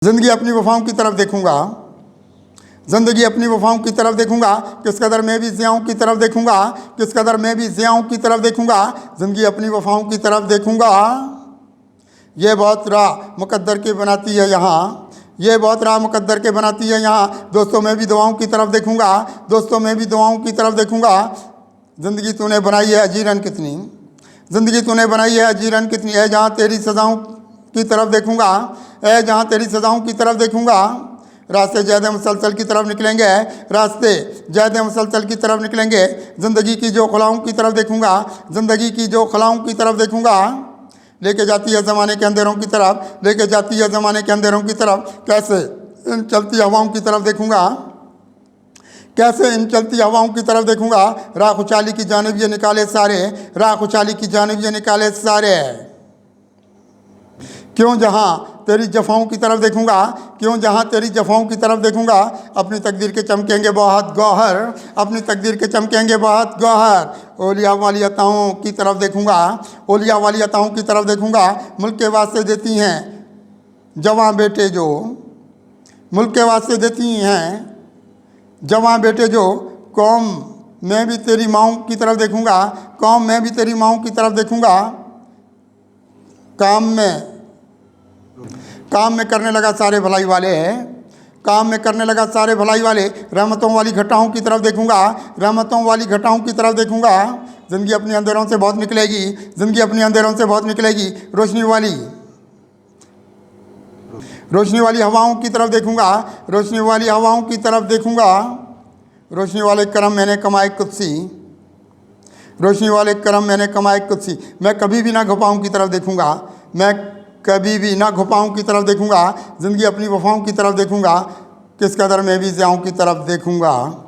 ज़िंदगी अपनी वफ़ाओं की तरफ देखूंगा, ज़िंदगी अपनी वफ़ाओं की तरफ देखूंगा, किस कदर मैं भी ज़ियाओं की तरफ देखूंगा, किस कदर मैं भी ज़ियाओं की तरफ देखूंगा, ज़िंदगी अपनी वफ़ाओं की तरफ देखूंगा। ये बहुत राह मुकद्दर के बनाती है यहाँ, ये बहुत राह मुकद्दर के बनाती है यहाँ। दोस्तों मैं भी दुआओं की तरफ देखूंगा, दोस्तों मैं भी दुआओं की तरफ देखूंगा। ज़िंदगी तूने बनाई है अजीरन कितनी, ज़िंदगी तूने बनाई है अजीरन कितनी है, जहाँ तेरी सज़ाओं की तरफ देखूंगा, है जहाँ तेरी सज़ाओं की तरफ देखूंगा। रास्ते जैद मुसलसल की तरफ निकलेंगे, रास्ते जैद मुसलसल की तरफ निकलेंगे। ज़िंदगी की जो खलाओं की तरफ देखूंगा, ज़िंदगी की जो खलाओं की तरफ देखूंगा। लेके जाती है ज़माने के अंधेरों की तरफ, लेके जाती है ज़माने के अंधेरों की तरफ। कैसे इन चलती हवाओं की तरफ देखूंगा, कैसे इन चलती हवाओं की तरफ देखूंगा। राह खुशहाली की जानिब ये निकाले सारे, राह खुशहाली की जानिब ये निकाले सारे। क्यों जहाँ तेरी जफ़ाओं की तरफ देखूंगा, क्यों जहाँ तेरी जफ़ाओं की तरफ देखूंगा। अपनी तकदीर के चमकेंगे बहुत गौहर, अपनी तकदीर के चमकेंगे बहुत गौहर। ओलिया वाली अताओं की तरफ देखूंगा, ओलिया वाली अताओं की तरफ देखूंगा। मुल्क के वास्ते देती हैं जवां बेटे जो, मुल्क के वास्ते देती हैं जवां बेटे जो। कौम मैं भी तेरी माओं की तरफ देखूंगा, कौम मैं भी तेरी माओं की तरफ देखूंगा। काम में करने लगा सारे भलाई वाले हैं, काम में करने लगा सारे भलाई वाले। रहमतों वाली घटाओं की तरफ देखूंगा, रहमतों वाली घटाओं की तरफ देखूंगा। ज़िंदगी अपनी अंधेरों से बहुत निकलेगी, ज़िंदगी अपनी अंधेरों से बहुत निकलेगी। रोशनी वाली हवाओं की तरफ देखूंगा, रोशनी वाली हवाओं की तरफ देखूंगा। रोशनी वाले करम मैंने कमाए कुदसी, रोशनी वाले करम मैंने कमाए कुदसी। मैं कभी भी ना घुपाओं की तरफ देखूंगा, मैं कभी भी ना घुपाओं की तरफ देखूंगा। ज़िंदगी अपनी वफ़ाओं की तरफ देखूंगा, किस कदर मैं भी ज़ियाओं की तरफ देखूंगा।